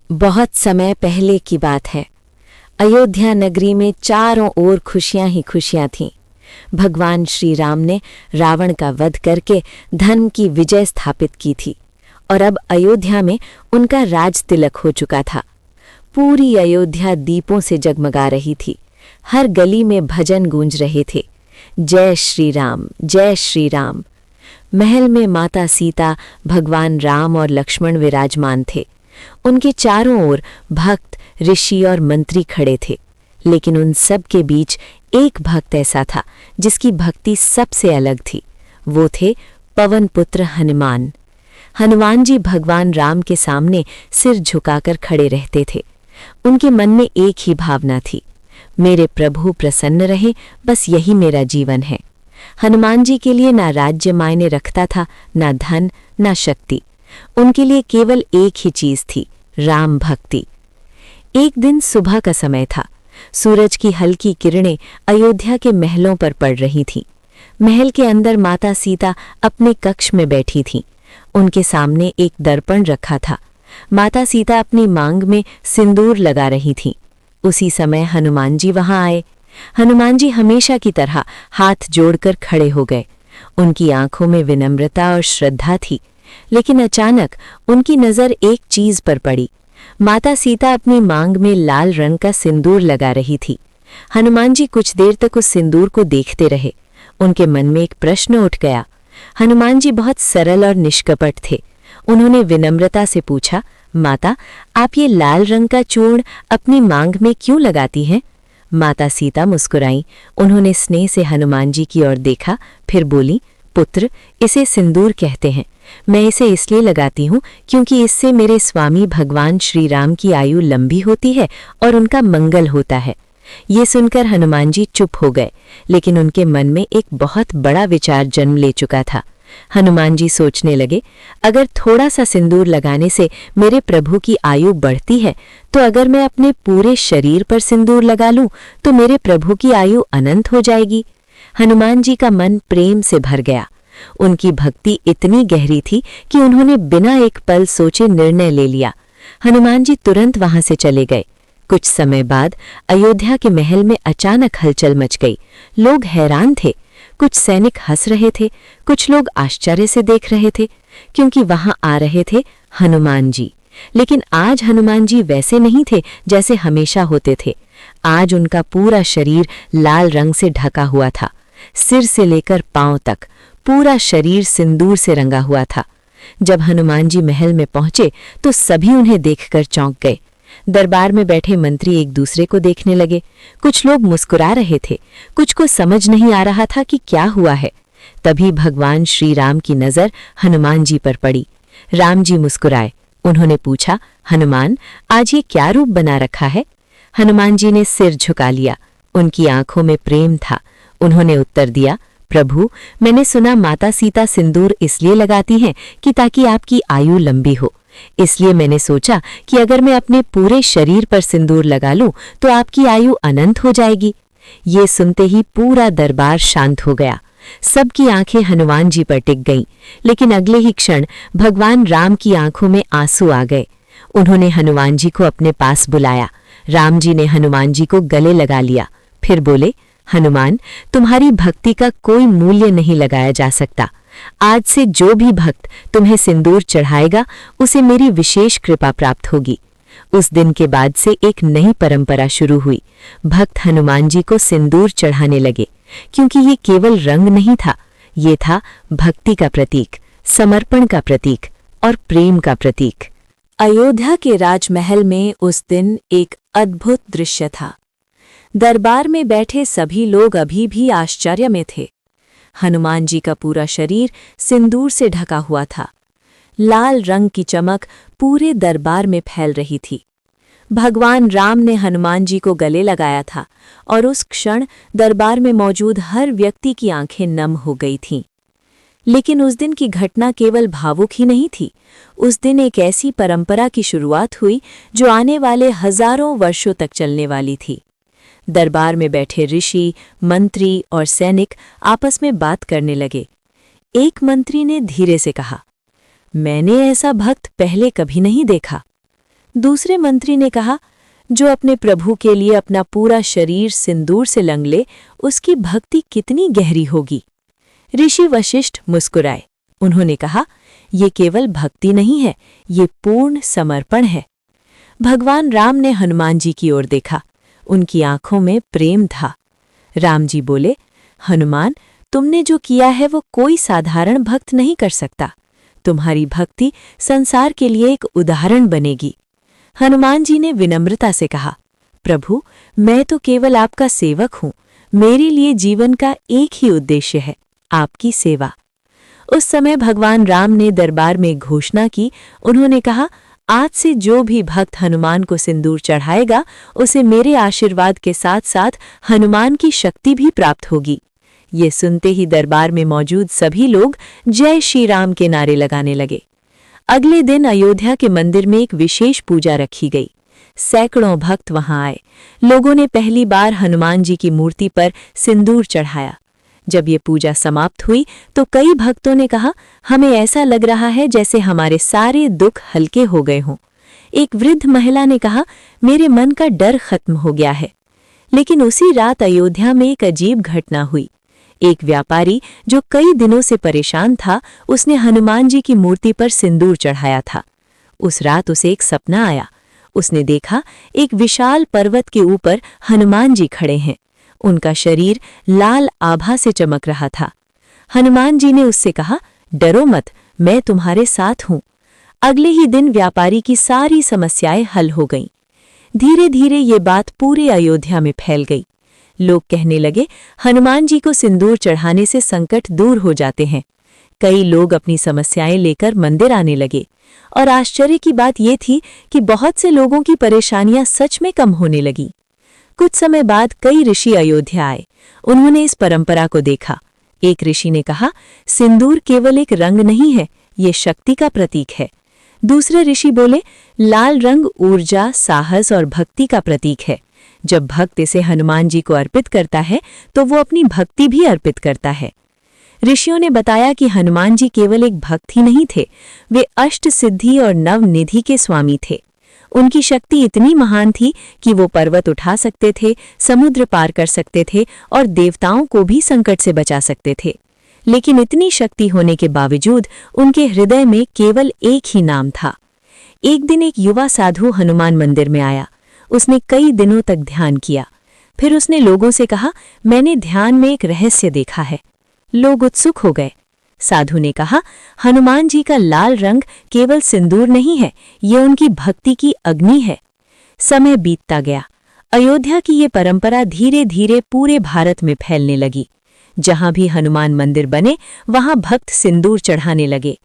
बहुत समय पहले की बात है। अयोध्या नगरी में चारों ओर खुशियां ही खुशियां थीं। भगवान श्री राम ने रावण का वध करके धर्म की विजय स्थापित की थी और अब अयोध्या में उनका राज तिलक हो चुका था। पूरी अयोध्या दीपों से जगमगा रही थी। हर गली में भजन गूंज रहे थे, जय श्री राम, जय श्री राम। महल में माता सीता, भगवान राम और लक्ष्मण विराजमान थे। उनके चारों ओर भक्त, ऋषि और मंत्री खड़े थे। लेकिन उन सब के बीच एक भक्त ऐसा था जिसकी भक्ति सबसे अलग थी। वो थे पवन पुत्र हनुमान। हनुमान जी भगवान राम के सामने सिर झुकाकर खड़े रहते थे। उनके मन में एक ही भावना थी, मेरे प्रभु प्रसन्न रहे, बस यही मेरा जीवन है। हनुमान जी के लिए ना राज्य मायने रखता था, ना धन, ना शक्ति। उनके लिए केवल एक ही चीज थी, राम भक्ति। एक दिन सुबह का समय था। सूरज की हल्की किरणें अयोध्या के महलों पर पड़ रही थीं। महल के अंदर माता सीता अपने कक्ष में बैठी थीं। उनके सामने एक दर्पण रखा था। माता सीता अपनी मांग में सिंदूर लगा रही थीं। उसी समय हनुमान जी वहां आए। हनुमान जी हमेशा की तरह हाथ जोड़कर खड़े हो गए। उनकी आंखों में विनम्रता और श्रद्धा थी। लेकिन अचानक उनकी नजर एक चीज पर पड़ी। माता सीता अपनी मांग में लाल रंग का सिंदूर लगा रही थी। हनुमान जी कुछ देर तक उस सिंदूर को देखते रहे। उनके मन में एक प्रश्न उठ गया। हनुमान जी बहुत सरल और निष्कपट थे। उन्होंने विनम्रता से पूछा, माता, आप ये लाल रंग का चूर्ण अपनी मांग में क्यों लगाती हैं? माता सीता मुस्कुराईं। उन्होंने स्नेह से हनुमान जी की ओर देखा, फिर बोली, पुत्र, इसे सिंदूर कहते हैं। मैं इसे इसलिए लगाती हूँ क्योंकि इससे मेरे स्वामी भगवान श्री राम की आयु लंबी होती है और उनका मंगल होता है। ये सुनकर हनुमान जी चुप हो गए, लेकिन उनके मन में एक बहुत बड़ा विचार जन्म ले चुका था। हनुमान जी सोचने लगे, अगर थोड़ा सा सिंदूर लगाने से मेरे प्रभु की आयु बढ़ती है, तो अगर मैं अपने पूरे शरीर पर सिंदूर लगा लूं तो मेरे प्रभु की आयु अनंत हो जाएगी। हनुमान जी का मन प्रेम से भर गया। उनकी भक्ति इतनी गहरी थी कि उन्होंने बिना एक पल सोचे निर्णय ले लिया। हनुमान जी तुरंत वहां से चले गए। कुछ समय बाद अयोध्या के महल में अचानक हलचल मच गई। लोग हैरान थे। कुछ सैनिक हंस रहे थे, कुछ लोग आश्चर्य से देख रहे थे, क्योंकि वहां आ रहे थे हनुमान जी। लेकिन आज हनुमान जी वैसे नहीं थे जैसे हमेशा होते थे। आज उनका पूरा शरीर लाल रंग से ढका हुआ था। सिर से लेकर पांव तक पूरा शरीर सिंदूर से रंगा हुआ था। जब हनुमान जी महल में पहुंचे तो सभी उन्हें देखकर चौंक गए। दरबार में बैठे मंत्री एक दूसरे को देखने लगे। कुछ लोग मुस्कुरा रहे थे, कुछ को समझ नहीं आ रहा था कि क्या हुआ है। तभी भगवान श्री राम की नजर हनुमान जी पर पड़ी। राम जी मुस्कुराए। उन्होंने पूछा, हनुमान, आज ये क्या रूप बना रखा है? हनुमान जी ने सिर झुका लिया। उनकी आंखों में प्रेम था। उन्होंने उत्तर दिया, प्रभु, मैंने सुना माता सीता सिंदूर इसलिए लगाती हैं कि ताकि आपकी आयु लंबी हो। इसलिए मैंने सोचा कि अगर मैं अपने पूरे शरीर पर सिंदूर लगा लूं तो आपकी आयु अनंत हो जाएगी। ये सुनते ही पूरा दरबार शांत हो गया। सबकी आंखें हनुमान जी पर टिक गईं, लेकिन अगले ही क्षण भगवान राम की आंखों में आंसू आ गए। उन्होंने हनुमान जी को अपने पास बुलाया। राम जी ने हनुमान जी को गले लगा लिया। फिर बोले, हनुमान, तुम्हारी भक्ति का कोई मूल्य नहीं लगाया जा सकता। आज से जो भी भक्त तुम्हें सिंदूर चढ़ाएगा उसे मेरी विशेष कृपा प्राप्त होगी। उस दिन के बाद से एक नई परंपरा शुरू हुई। भक्त हनुमान जी को सिंदूर चढ़ाने लगे, क्योंकि ये केवल रंग नहीं था, ये था भक्ति का प्रतीक, समर्पण का प्रतीक और प्रेम का प्रतीक। अयोध्या के राजमहल में उस दिन एक अद्भुत दृश्य था। दरबार में बैठे सभी लोग अभी भी आश्चर्य में थे। हनुमान जी का पूरा शरीर सिंदूर से ढका हुआ था। लाल रंग की चमक पूरे दरबार में फैल रही थी। भगवान राम ने हनुमान जी को गले लगाया था और उस क्षण दरबार में मौजूद हर व्यक्ति की आंखें नम हो गई थीं। लेकिन उस दिन की घटना केवल भावुक ही नहीं थी। उस दिन एक ऐसी परंपरा की शुरुआत हुई जो आने वाले हजारों वर्षों तक चलने वाली थी। दरबार में बैठे ऋषि, मंत्री और सैनिक आपस में बात करने लगे। एक मंत्री ने धीरे से कहा, मैंने ऐसा भक्त पहले कभी नहीं देखा। दूसरे मंत्री ने कहा, जो अपने प्रभु के लिए अपना पूरा शरीर सिंदूर से रंग ले, उसकी भक्ति कितनी गहरी होगी। ऋषि वशिष्ठ मुस्कुराए। उन्होंने कहा, ये केवल भक्ति नहीं है, ये पूर्ण समर्पण है। भगवान राम ने हनुमान जी की ओर देखा। उनकी आंखों में प्रेम था। राम जी बोले, हनुमान, तुमने जो किया है वो कोई साधारण भक्त नहीं कर सकता। तुम्हारी भक्ति संसार के लिए एक उदाहरण बनेगी। हनुमान जी ने विनम्रता से कहा, प्रभु, मैं तो केवल आपका सेवक हूँ। मेरे लिए जीवन का एक ही उद्देश्य है, आपकी सेवा। उस समय भगवान राम ने दरबार में घोषणा की। उन्होंने कहा, आज से जो भी भक्त हनुमान को सिंदूर चढ़ाएगा, उसे मेरे आशीर्वाद के साथ साथ हनुमान की शक्ति भी प्राप्त होगी। ये सुनते ही दरबार में मौजूद सभी लोग जय श्री राम के नारे लगाने लगे। अगले दिन अयोध्या के मंदिर में एक विशेष पूजा रखी गई। सैकड़ों भक्त वहां आए। लोगों ने पहली बार हनुमान जी की मूर्ति पर सिंदूर चढ़ाया। जब ये पूजा समाप्त हुई तो कई भक्तों ने कहा, हमें ऐसा लग रहा है जैसे हमारे सारे दुख हल्के हो गए हों। एक वृद्ध महिला ने कहा, मेरे मन का डर खत्म हो गया है। लेकिन उसी रात अयोध्या में एक अजीब घटना हुई। एक व्यापारी जो कई दिनों से परेशान था, उसने हनुमान जी की मूर्ति पर सिंदूर चढ़ाया था। उस रात उसे एक सपना आया। उसने देखा, एक विशाल पर्वत के ऊपर हनुमान जी खड़े हैं। उनका शरीर लाल आभा से चमक रहा था। हनुमान जी ने उससे कहा, डरो मत, मैं तुम्हारे साथ हूं। अगले ही दिन व्यापारी की सारी समस्याएं हल हो गईं। धीरे धीरे ये बात पूरे अयोध्या में फैल गई। लोग कहने लगे, हनुमान जी को सिंदूर चढ़ाने से संकट दूर हो जाते हैं। कई लोग अपनी समस्याएं लेकर मंदिर आने लगे और आश्चर्य की बात यह थी कि बहुत से लोगों की परेशानियां सच में कम होने लगी। कुछ समय बाद कई ऋषि अयोध्या आए। उन्होंने इस परंपरा को देखा। एक ऋषि ने कहा, सिंदूर केवल एक रंग नहीं है, ये शक्ति का प्रतीक है। दूसरे ऋषि बोले, लाल रंग ऊर्जा, साहस और भक्ति का प्रतीक है। जब भक्त इसे हनुमान जी को अर्पित करता है तो वो अपनी भक्ति भी अर्पित करता है। ऋषियों ने बताया कि हनुमान जी केवल एक भक्त ही नहीं थे, वे अष्ट सिद्धि और नवनिधि के स्वामी थे। उनकी शक्ति इतनी महान थी कि वो पर्वत उठा सकते थे, समुद्र पार कर सकते थे और देवताओं को भी संकट से बचा सकते थे। लेकिन इतनी शक्ति होने के बावजूद उनके हृदय में केवल एक ही नाम था। एक दिन एक युवा साधु हनुमान मंदिर में आया। उसने कई दिनों तक ध्यान किया। फिर उसने लोगों से कहा, मैंने ध्यान में एक रहस्य देखा है। लोग उत्सुक हो गए। साधु ने कहा, हनुमान जी का लाल रंग केवल सिंदूर नहीं है, ये उनकी भक्ति की अग्नि है। समय बीतता गया। अयोध्या की ये परंपरा धीरे धीरे पूरे भारत में फैलने लगी। जहां भी हनुमान मंदिर बने, वहां भक्त सिंदूर चढ़ाने लगे।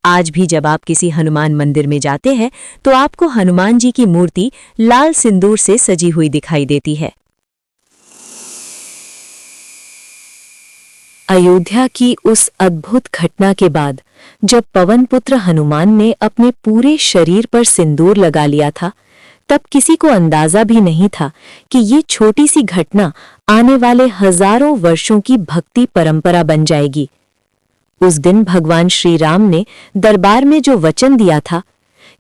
आज भी जब आप किसी हनुमान मंदिर में जाते हैं तो आपको हनुमान जी की मूर्ति लाल सिंदूर से सजी हुई दिखाई देती है। अयोध्या की उस अद्भुत घटना के बाद जब पवन पुत्र हनुमान ने अपने पूरे शरीर पर सिंदूर लगा लिया था, तब किसी को अंदाजा भी नहीं था कि ये छोटी सी घटना आने वाले हजारों वर्षों की भक्ति परंपरा बन जाएगी। उस दिन भगवान श्री राम ने दरबार में जो वचन दिया था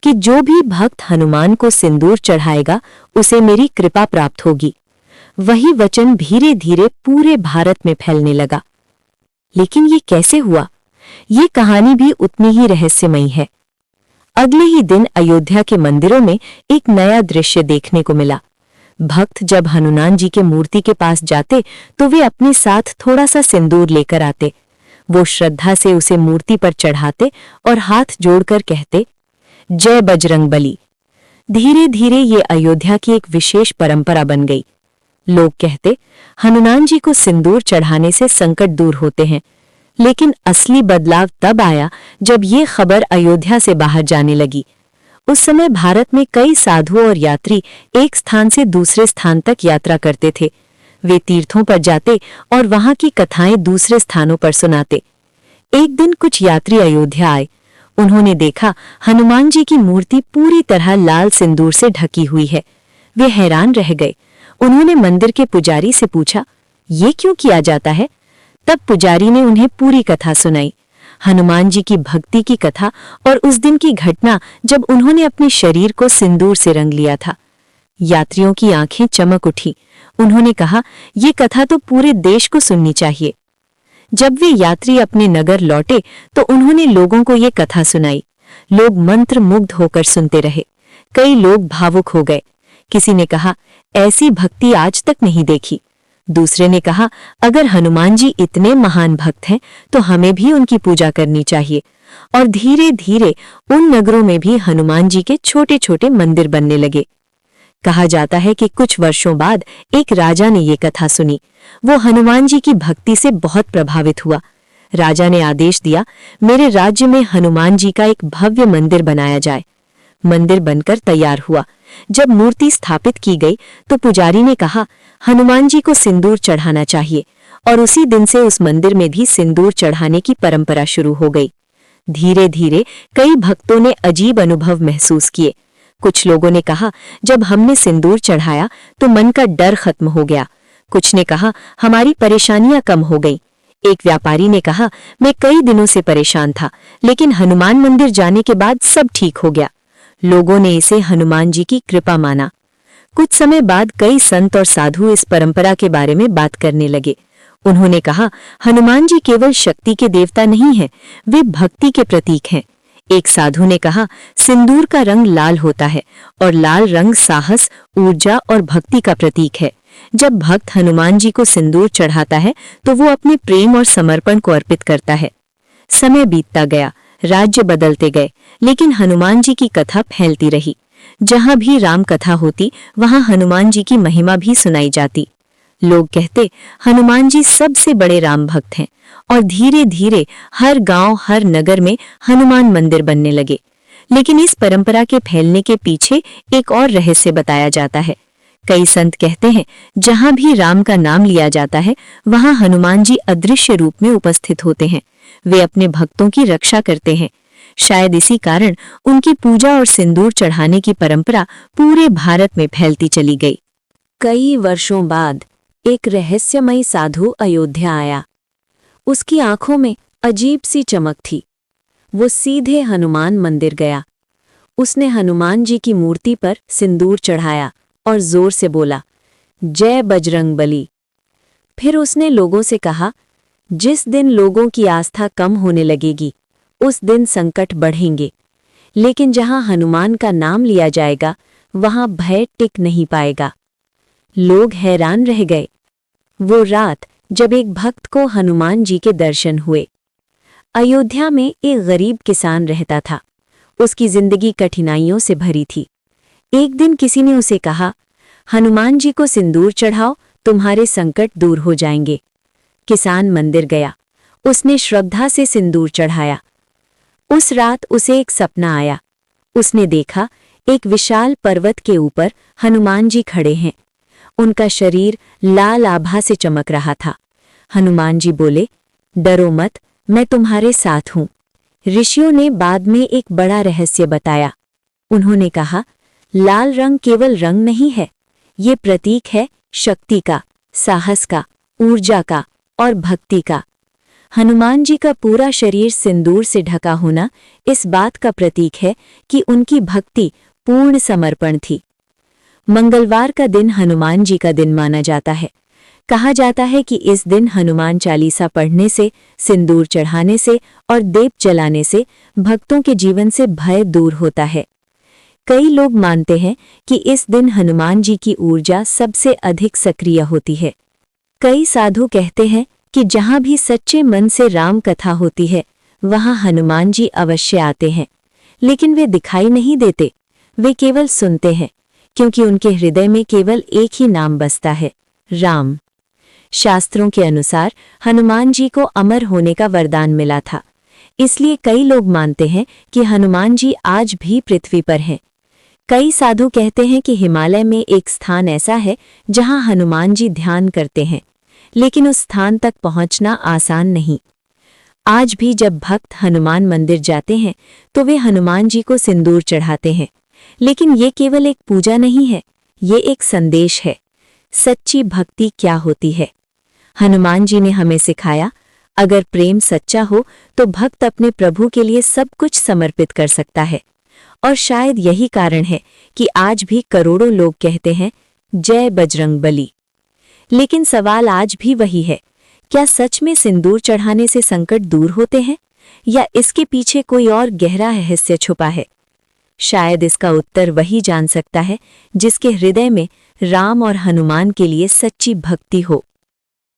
कि जो भी भक्त हनुमान को सिंदूर चढ़ाएगा उसे मेरी कृपा प्राप्त होगी, वही वचन धीरे धीरे पूरे भारत में फैलने लगा। लेकिन ये कैसे हुआ? ये कहानी भी उतनी ही रहस्यमयी है। अगले ही दिन अयोध्या के मंदिरों में एक नया दृश्य देखने को मिला। भक्त जब हनुमान जी के मूर्ति के पास जाते तो वे अपने साथ थोड़ा सा सिंदूर लेकर आते। वो श्रद्धा से उसे मूर्ति पर चढ़ाते और हाथ जोड़कर कहते, जय बजरंगबली। धीरे धीरे ये अयोध्या की एक विशेष परंपरा बन गई। लोग कहते, हनुमान जी को सिंदूर चढ़ाने से संकट दूर होते हैं। लेकिन असली बदलाव तब आया जब ये खबर अयोध्या से बाहर जाने लगी। उस समय भारत में कई साधु और यात्री एक स्थान से दूसरे स्थान तक यात्रा करते थे। वे तीर्थों पर जाते और वहां की कथाएं दूसरे स्थानों पर सुनाते। एक दिन कुछ यात्री अयोध्या आए। उन्होंने देखा हनुमान जी की मूर्ति पूरी तरह लाल सिंदूर से ढकी हुई है। वे हैरान रह गए। उन्होंने मंदिर के पुजारी से पूछा, ये क्यों किया जाता है? तब पुजारी ने उन्हें पूरी कथा सुनाई। हनुमान जी की भक्ति की कथा और उस दिन की घटना जब उन्होंने अपने शरीर को सिंदूर से रंग लिया था। यात्रियों की आंखें चमक उठी। उन्होंने कहा, ये कथा तो पूरे देश को सुननी चाहिए। जब वे यात्री अपने नगर लौटे तो उन्होंने लोगों को ये कथा सुनाई। लोग मंत्र मुग्ध होकर सुनते रहे। कई लोग भावुक हो गए। किसी ने कहा, ऐसी भक्ति आज तक नहीं देखी। दूसरे ने कहा, अगर हनुमान जी इतने महान भक्त हैं तो हमें भी उनकी पूजा करनी चाहिए। और धीरे धीरे उन नगरों में भी हनुमान जी के छोटे छोटे मंदिर बनने लगे। कहा जाता है कि कुछ वर्षों बाद एक राजा ने ये कथा सुनी। वो हनुमान जी की भक्ति से बहुत प्रभावित हुआ। राजा ने आदेश दिया, मेरे राज्य में हनुमान जी का एक भव्य मंदिर बनाया जाए। मंदिर बनकर तैयार हुआ। जब मूर्ति स्थापित की गई तो पुजारी ने कहा, हनुमान जी को सिंदूर चढ़ाना चाहिए, और उसी दिन से उस मंदिर में भी सिंदूर चढ़ाने की परंपरा शुरू हो गई। धीरे धीरे कई भक्तों ने अजीब अनुभव महसूस किए। कुछ लोगों ने कहा, जब हमने सिंदूर चढ़ाया तो मन का डर खत्म हो गया। कुछ ने कहा, हमारी परेशानियां कम हो गई। एक व्यापारी ने कहा, मैं कई दिनों से परेशान था, लेकिन हनुमान मंदिर जाने के बाद सब ठीक हो गया। लोगों ने इसे हनुमान जी की कृपा माना। कुछ समय बाद कई संत और साधु इस परंपरा के बारे में बात करने लगे। उन्होंने कहा, हनुमान जी केवल शक्ति के देवता नहीं हैं, वे भक्ति के प्रतीक हैं। एक साधु ने कहा, सिंदूर का रंग लाल होता है और लाल रंग साहस, ऊर्जा और भक्ति का प्रतीक है। जब भक्त हनुमान जी को सिंदूर चढ़ाता है तो वो अपने प्रेम और समर्पण को अर्पित करता है। समय बीतता गया, राज्य बदलते गए, लेकिन हनुमान जी की कथा फैलती रही। जहां भी राम कथा होती वहां हनुमान जी की महिमा भी सुनाई जाती। लोग कहते, हनुमान जी सबसे बड़े राम भक्त हैं, और धीरे धीरे हर गांव, हर नगर में हनुमान मंदिर बनने लगे। लेकिन इस परंपरा के फैलने के पीछे एक और रहस्य बताया जाता है। कई संत कहते हैं, जहां भी राम का नाम लिया जाता है वहां हनुमान जी अदृश्य रूप में उपस्थित होते हैं। वे अपने भक्तों की रक्षा करते हैं। शायद इसी कारण उनकी पूजा और सिंदूर चढ़ाने की परंपरा पूरे भारत में फैलती चली गई। कई वर्षों बाद एक रहस्यमयी साधु अयोध्या आया। उसकी आंखों में अजीब सी चमक थी। वो सीधे हनुमान मंदिर गया। उसने हनुमान जी की मूर्ति पर सिंदूर चढ़ाया और जोर से बोला, जय बजरंगबली। फिर उसने लोगों से कहा, जिस दिन लोगों की आस्था कम होने लगेगी उस दिन संकट बढ़ेंगे, लेकिन जहां हनुमान का नाम लिया जाएगा वहां भय टिक नहीं पाएगा। लोग हैरान रह गए। वो रात जब एक भक्त को हनुमान जी के दर्शन हुए। अयोध्या में एक गरीब किसान रहता था। उसकी जिंदगी कठिनाइयों से भरी थी। एक दिन किसी ने उसे कहा, हनुमान जी को सिंदूर चढ़ाओ, तुम्हारे संकट दूर हो जाएंगे। किसान मंदिर गया। उसने श्रद्धा से सिंदूर चढ़ाया। उस रात उसे एक सपना आया। उसने देखा, एक विशाल पर्वत के ऊपर हनुमान जी खड़े हैं। उनका शरीर लाल आभा से चमक रहा था। हनुमान जी बोले, डरो मत, मैं तुम्हारे साथ हूं। ऋषियों ने बाद में एक बड़ा रहस्य बताया। उन्होंने कहा, लाल रंग केवल रंग नहीं है, ये प्रतीक है शक्ति का, साहस का, ऊर्जा का और भक्ति का। हनुमान जी का पूरा शरीर सिंदूर से ढका होना इस बात का प्रतीक है कि उनकी भक्ति पूर्ण समर्पण थी। मंगलवार का दिन हनुमान जी का दिन माना जाता है। कहा जाता है कि इस दिन हनुमान चालीसा पढ़ने से, सिंदूर चढ़ाने से और दीप जलाने से भक्तों के जीवन से भय दूर होता है। कई लोग मानते हैं कि इस दिन हनुमान जी की ऊर्जा सबसे अधिक सक्रिय होती है। कई साधु कहते हैं कि जहां भी सच्चे मन से राम कथा होती है वहां हनुमान जी अवश्य आते हैं, लेकिन वे दिखाई नहीं देते। वे केवल सुनते हैं, क्योंकि उनके हृदय में केवल एक ही नाम बसता है, राम। शास्त्रों के अनुसार हनुमान जी को अमर होने का वरदान मिला था। इसलिए कई लोग मानते हैं कि हनुमान जी आज भी पृथ्वी पर हैं। कई साधु कहते हैं कि हिमालय में एक स्थान ऐसा है जहां हनुमान जी ध्यान करते हैं, लेकिन उस स्थान तक पहुंचना आसान नहीं। आज भी जब भक्त हनुमान मंदिर जाते हैं तो वे हनुमान जी को सिंदूर चढ़ाते हैं, लेकिन ये केवल एक पूजा नहीं है, ये एक संदेश है। सच्ची भक्ति क्या होती है? हनुमान जी ने हमें सिखाया, अगर प्रेम सच्चा हो तो भक्त अपने प्रभु के लिए सब कुछ समर्पित कर सकता है। और शायद यही कारण है कि आज भी करोड़ों लोग कहते हैं, जय बजरंगबली। लेकिन सवाल आज भी वही है, क्या सच में सिंदूर चढ़ाने से संकट दूर होते हैं, या इसके पीछे कोई और गहरा रहस्य छुपा है? शायद इसका उत्तर वही जान सकता है जिसके हृदय में राम और हनुमान के लिए सच्ची भक्ति हो।